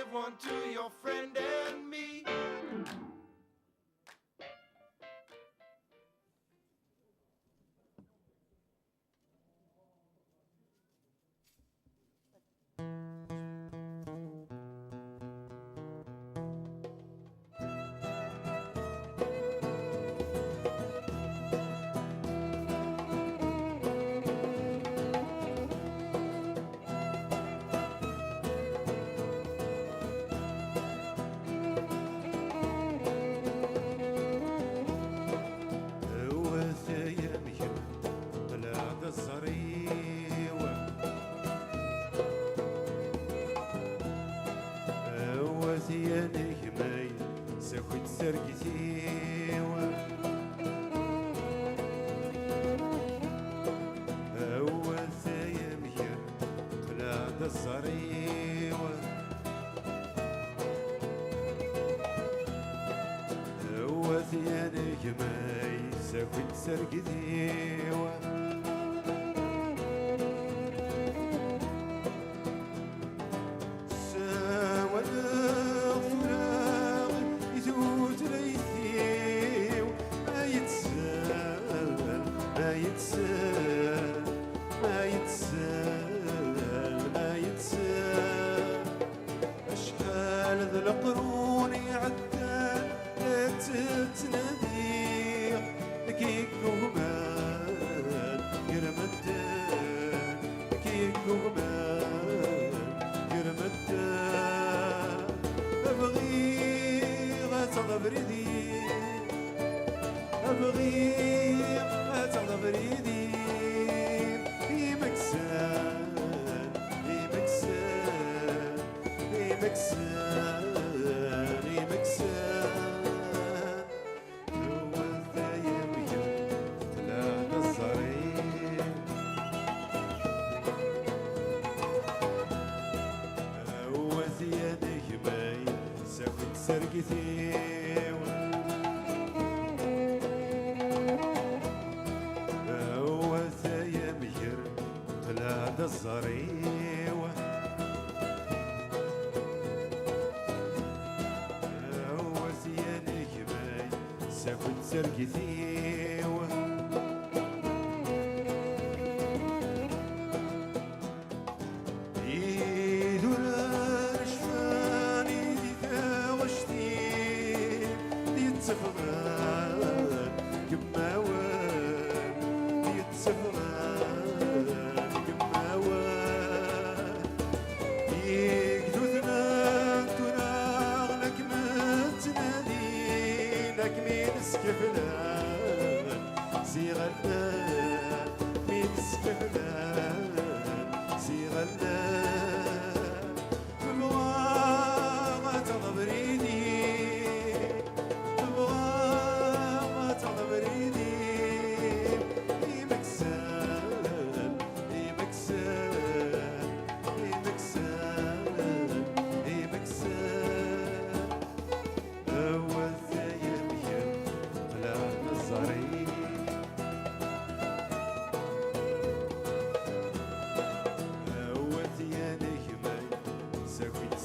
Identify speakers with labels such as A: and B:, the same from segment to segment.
A: give one to your friend and me.
B: يا نجمي ساخد سرقتيوة أول ثايا مير طلع دا الزريوة أول يا نجمي ساخد سرقتيوة أشحال ذا القرون يعدى لا تتنادي كيك وهمان يرمدان كيك وهمان يرمدان أبغي غتغفر يدي أبغي غتغفر يدي سرقتيوة أول ثايا مير طلع دا الزريوة أول ثايا نجمي ساكن سرقتيوة يتسفران قماوان يتسفران قماوان يقدو ثنان تناغ لك من تنادي لك من سكفلان سيغلان من سكفلان سيغلان بالواغة تغبريني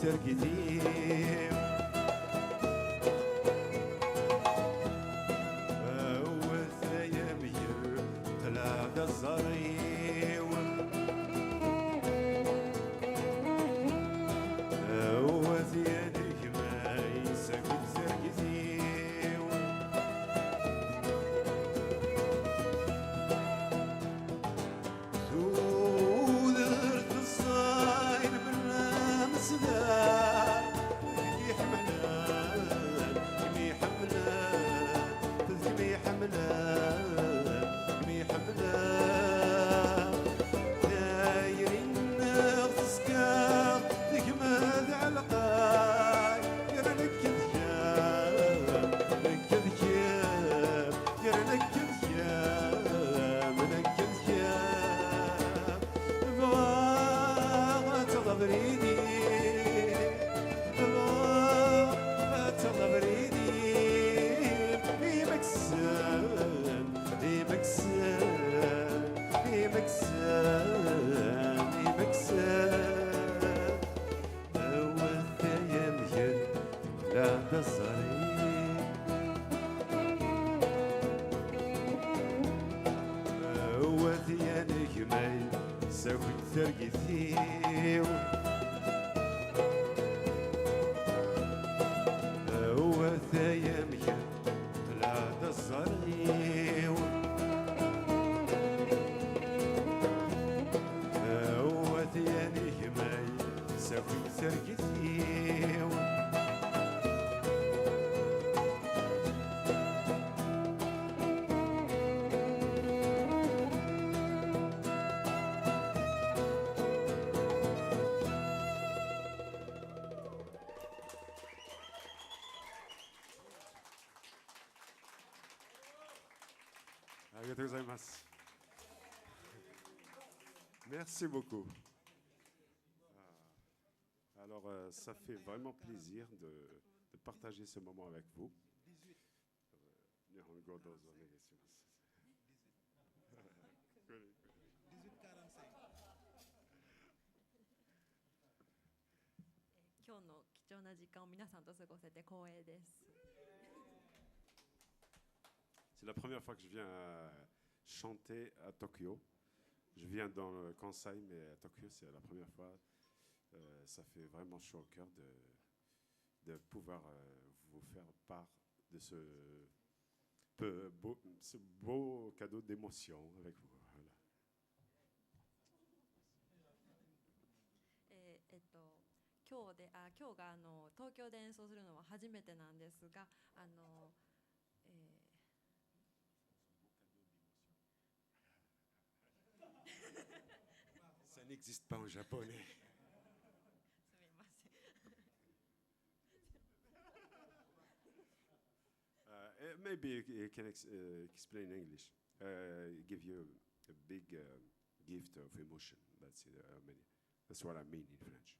B: سرقتيوة أول ثايا مير طلع دا الزريوة أول ثايا نجمي ساكن سرقتيوة سودرت الصاير بالرمس حملان الزري وثيانك ماي ساكت ثرقثيو وثيامك لا الزري وثيانك ماي ساكت ثرقثيو Merci beaucoup. Alors, ça fait vraiment plaisir de partager ce moment avec vous.
C: 今日の貴重な時間を皆さんと過ごせて光栄です。
B: C'est la première fois que je viens chanter à Tokyo. Je viens dans le Kansai, mais à Tokyo, c'est la première fois. Ça fait vraiment chaud au cœur de pouvoir vous faire part de ce beau cadeau d'émotion avec vous. Voilà.
C: 今日が東京で演奏するのは初めてなんですが、
B: Ça n'existe pas en japonais.
C: すみません。
B: Maybe you can explain in English. Give you a big gift of emotion. That's what I mean in French.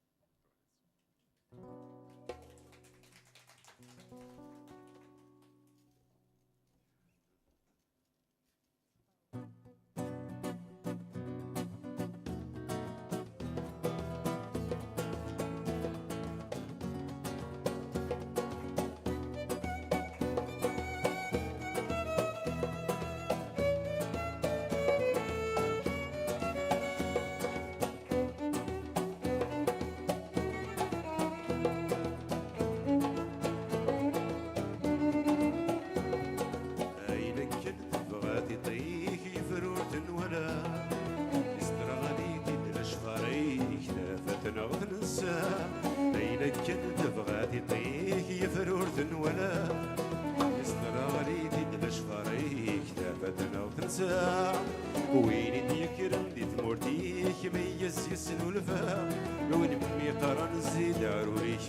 B: وين يكرم دي تمورتيك ميز يسنو الفا ونمي قرن زيد عروريك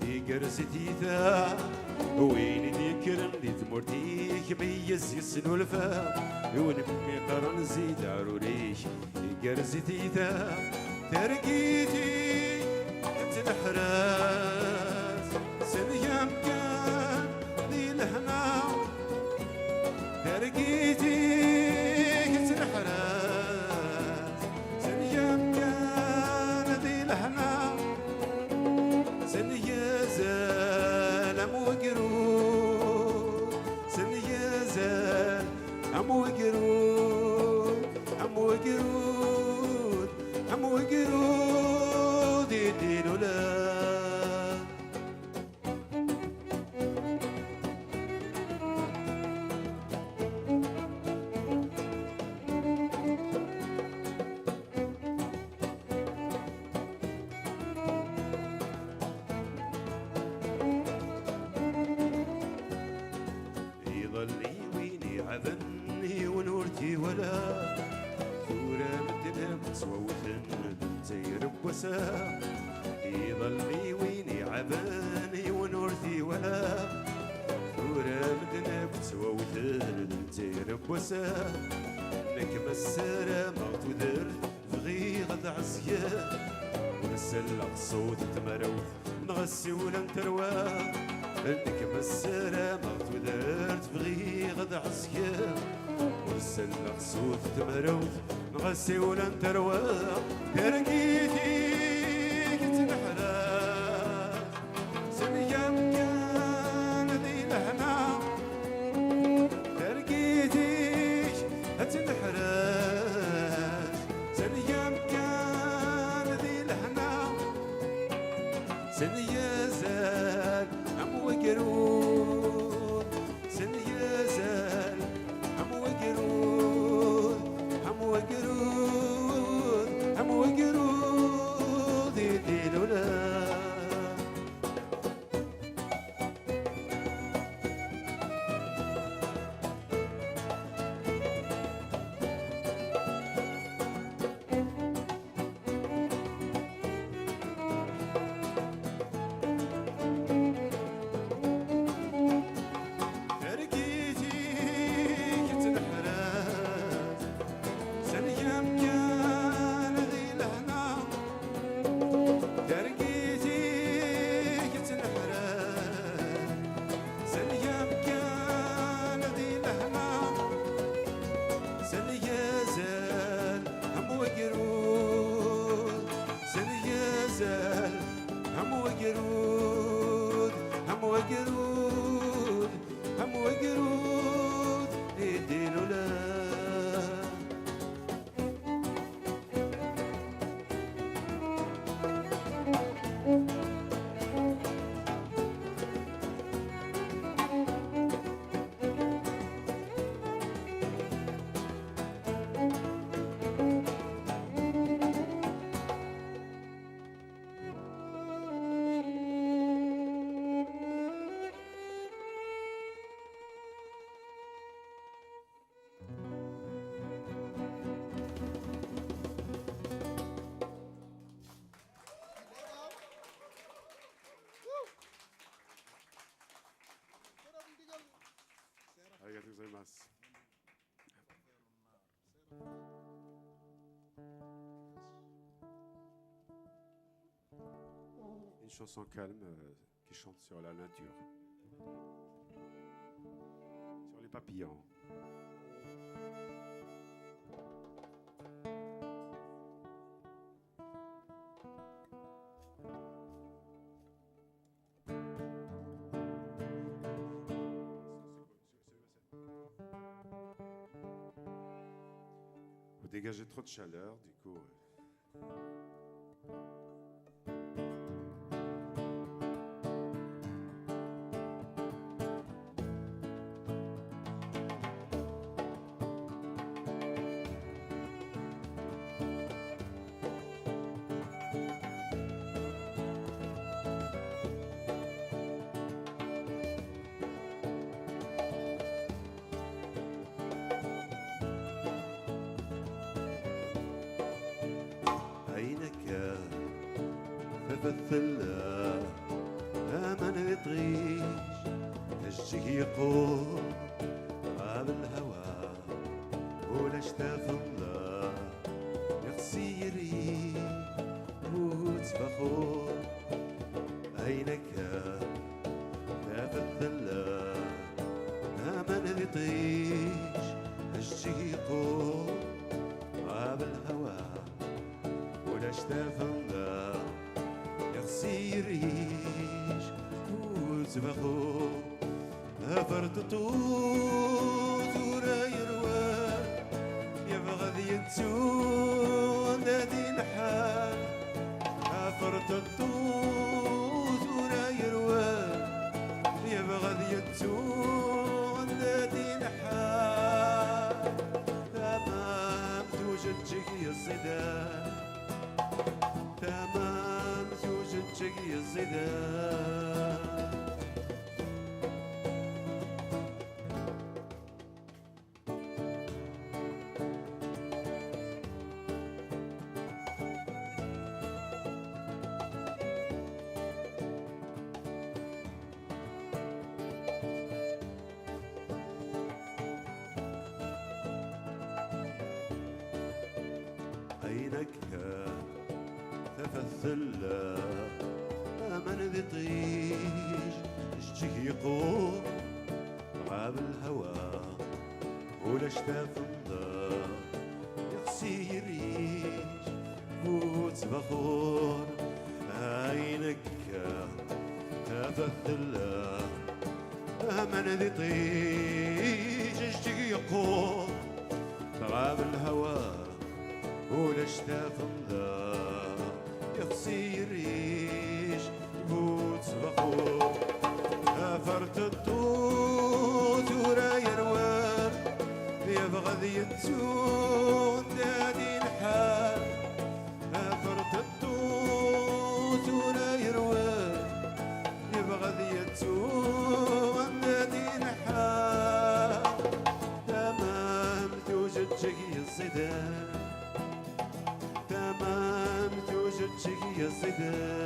B: يقرس تيتا وين يكرم دي تمورتيك ميز يسنو الفا ونمي قرن زيد عروريك يقرس تيتا ترقيتي تنحراس سنيام كان دي الهنا ترقيتي عذني ونورتي ولا ثورة مدنا بتصوتن زي ربوسا يضلي ويني عذني ونورتي ولا ثورة مدنا بتصوتن زي ربوسا لك مسارة ما تدر بغي غد عزيا ونسلق صوت تمروت نغسي ولا نتروى لك مسارة ما تدر بغي غد عزيا ونسلق صوت تمروت نغسي ولا نتروى ترقيتي كنت نحرات سنيام كان
A: سن يزال هم وقرود سن يزال هم وقرود هم وقرود هم وقرود يدينونا
B: Arigatou gozaimasu. Une chanson calme qui chante sur la nature, sur les papillons. Vous dégagez trop de chaleur, du coup.
A: عينك فالثلة أمن يطغيش تشجيك يقول غاب الهوى ولا شتاف الله يقصي يريد وتفخور عينك فالثلة أمن يطغيش تشجيك يقول غاب الهوى اشتاف الله يغسي ريش وزبخو هفرت طوز ورا يروى يبغض يتسون نادي الحال هفرت الطوز ورا يروى يبغض يتسون نادي الحال تمام توجد شكي الصدام تمام توجد شقي الزدان عينك تفثل من ذي طيش اشتكي يقوم غاب الهوى ولا شتاف الله يقسي يريش فوت بخور عينك تفثل من ذي طيش اشتكي يقوم غاب الهوى ولا شتاف الله يقصي ريش يقول فرت الطوت وراي الوان يبغى ذي التون دادي الحال فرت الطوت وراي الوان يبغى ذي التون دادي الحال تمام توجد شقي الصدام تمام توجد شقي الصدام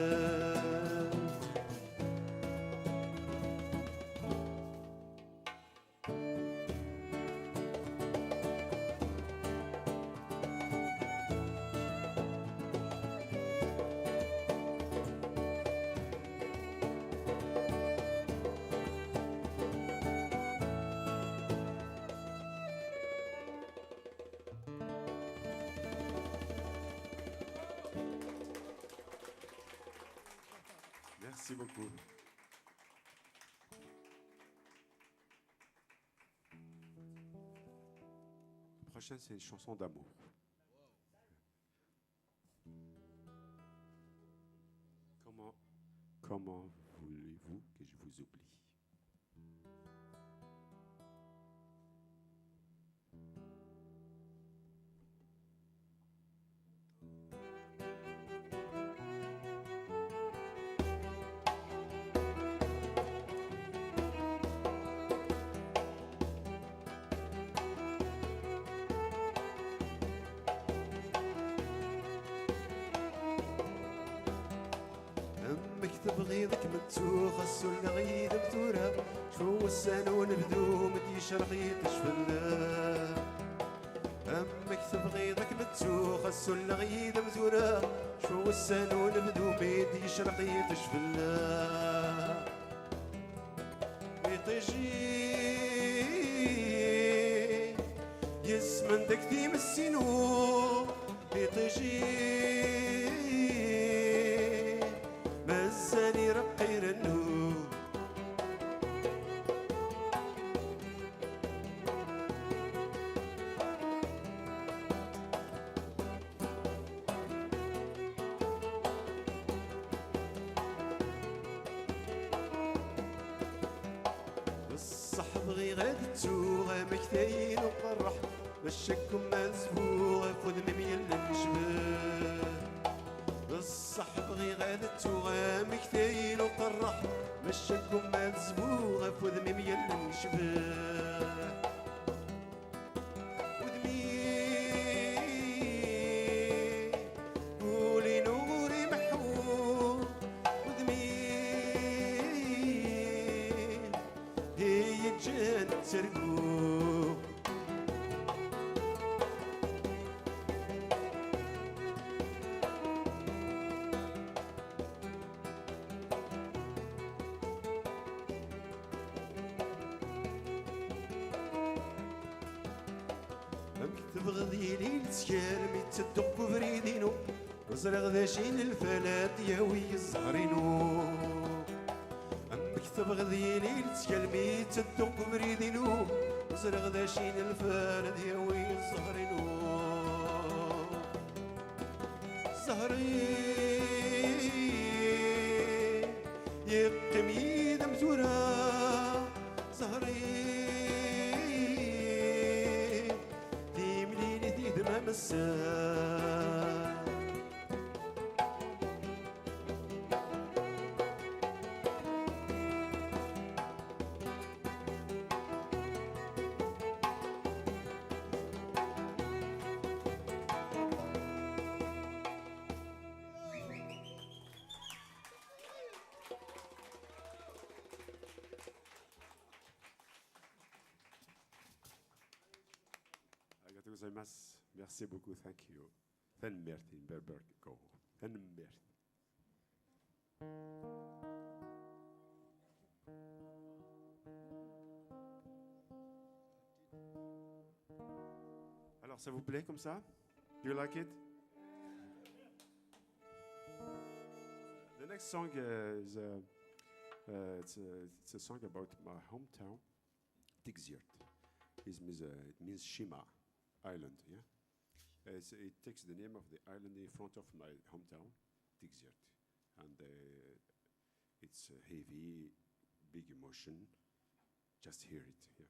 B: Merci beaucoup. La prochaine, c'est une chanson d'amour. Comment voulez-vous que je vous oublie?
A: أمك تبغي ذك متسوخ السل غيد بتورا شو السنون بدو مدي شرقي تشفلا أمك تبغي ذك متسوخ السل غيد بتورا شو السنون بدو مدي شرقي تشفلا يطيجي يسمن دك ثيم السنو يطيجي مزاني رقي رنو الصح بغي غاد تسوغ مكتاين وقرح مشاكم مزبوغ خذ مميل الجبال الصح بغي غاد تسوغ مكتاين وقرح مشاكم مزبوغ خذ مميل الجبال ودمي قولي نوري محوم ودمي هي جان ترقوم تبغى ذيلي تسكرمي تصدق بفريدينو وزرق ذاشين الفلات ياوي الزهرينو أمك تبغى ذيلي تسكرمي تصدق بفريدينو وزرق ذاشين الفلات ياوي الزهرينو زهري يقم يدم تورا زهري مساء
B: Arigatou gozaimasu. Merci beaucoup, thank you. Thanmerti, berber go. Thanmerti. Alors, ça vous plaît comme ça? Do you like it? The next song is it's a song about my hometown, Tigzirt. It means Shima Island, yeah? It takes the name of the island in front of my hometown, Tigzirt. And It's heavy, big emotion. Just hear it. Yeah.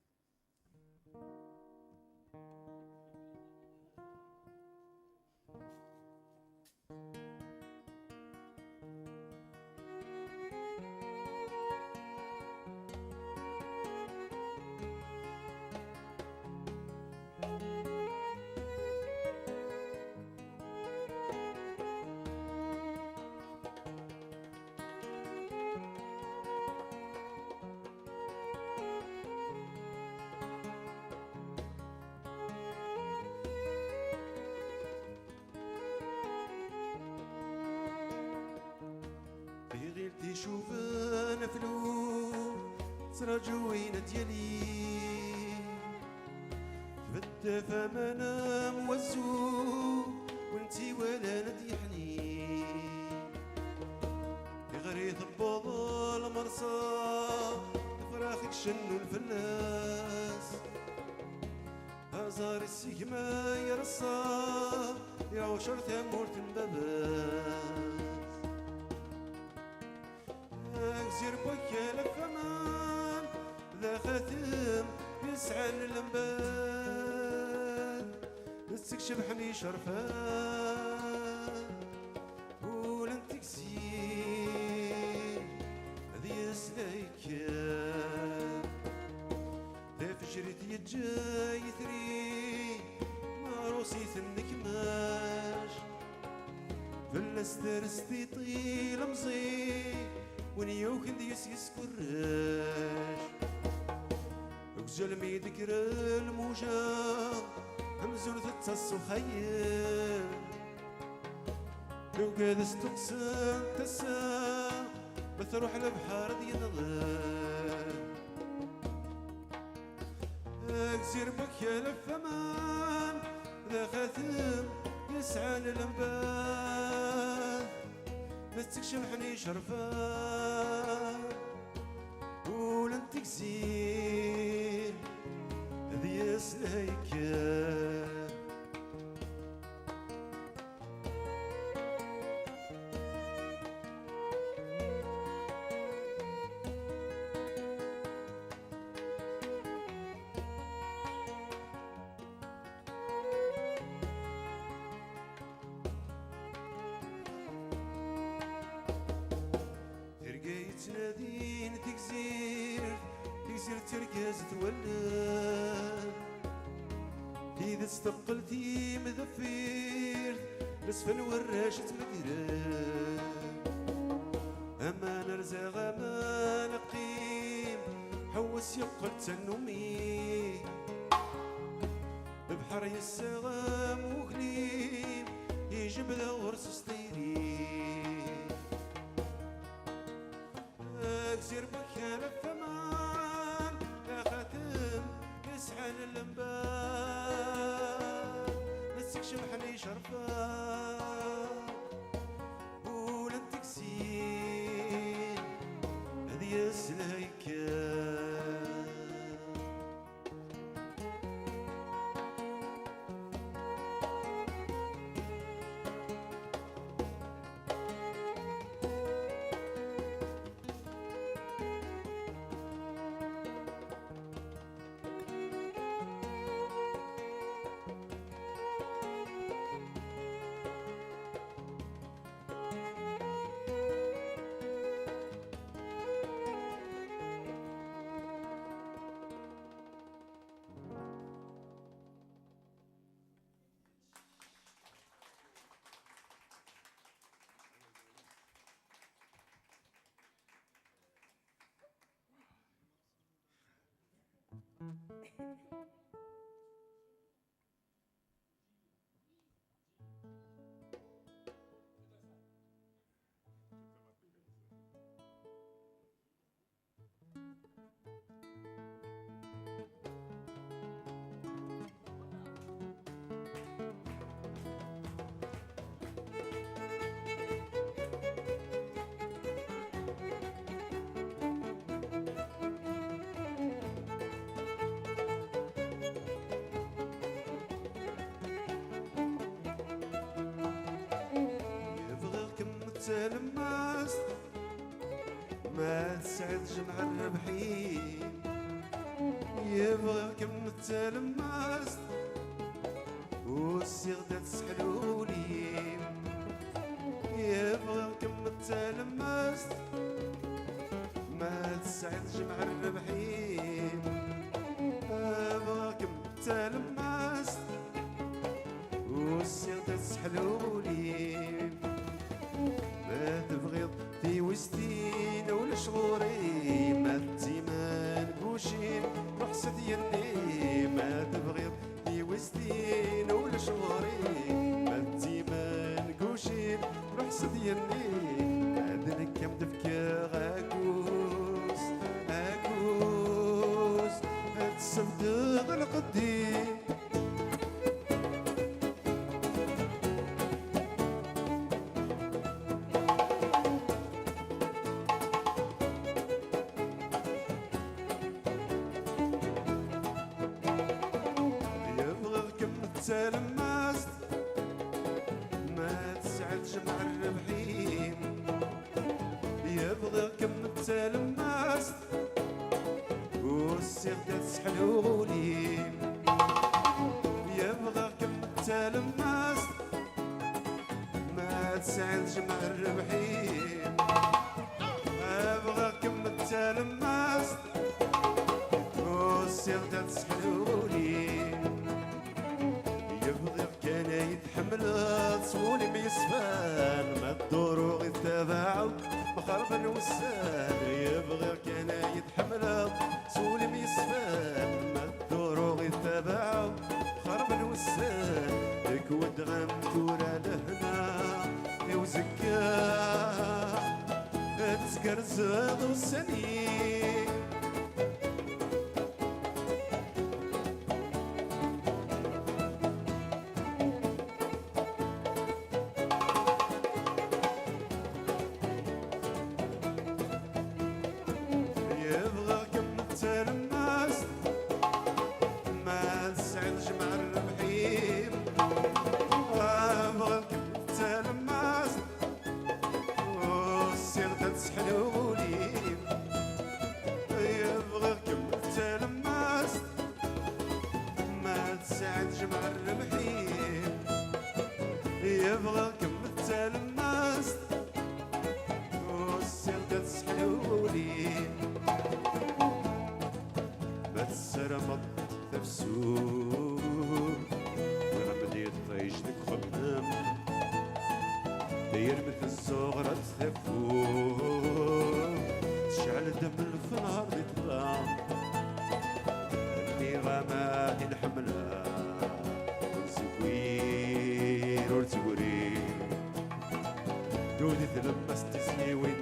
A: يشوف نفلو تراجوين ديالي تبدا فمانا موزو وانتي ولا نديحني غريث بوض المرصى فراخك شنو الفلاس هزار السيكما يرصى يا وشر ثمور تنباباس زير بوكا لفمان ذا خاتم يسعى للمبان تستكشف حني شرفان ولن تكسير ذي سلايكا ذا فجرت يجاي ثري ماروسي ثنك ماش فلسترستي طيل مزي ونيوك ديس يسكراش وكجل مي ذكر الموجة همزون تتصو خير لو قاد استقسم تسا بتروح لبحر دي نظر اكسير بك يا لفمان ذا خاتم يسعى للمبان بستكشف حني شرفان ولن تكسير ذي سلايكا تنادين تكسير تركز تولد إذا استقلتي مذفير لسفل وراش تمقرب أما نرزاغ أما نقيم حوس يقل تنمي بحر يساغم وكليم يجب ذا غرس سطيرين اكسير بك يا لفمان يا خاتم يسعى للمبان نستكشف حني شرفان ولن تكسين هذي السلايكا تلمست ما تسعد جمع الربحين يبغيك متلمس والصيغة تسحلولي يبغيك متلمس ما تسعد جمع الربحين يبغيك متلمس والصيغة تسحلولي ما تبغيض في وسطين ولا شغوري ما تيمان بوشين وحسد يني ما تبغيض في وسطين ولا شغوري ما تيمان بوشين وحسد يني هذا كم دفكا غاكوس غاكوس هتصدق القديم تلمست ما تسعد جمع الربحين يبغيك متلمست والصيغة تسحلولي يبغيك متلمست ما تسعد جمع الربحين يبغيك متلمست والصيغة تسحلولي كان يتحمل تصولي ميسفان ما الدورو غير تباعو مخربا وسان يبغي كان يتحمل تصولي ميسفان ما الدورو غير تباعو مخربا وسان كود غمتورا لهنا يوزكا تسكر زاد والسنين جمع الربحين يبغاك متلمس والصيغة تسحلولي ما تسرمط تفسوق ورمدي طيش لك خدام داير مثل الصغرى تثفوق تشعل دم في نهار يطلع اللي غمادي الحمله تقولي تلمس تسني وين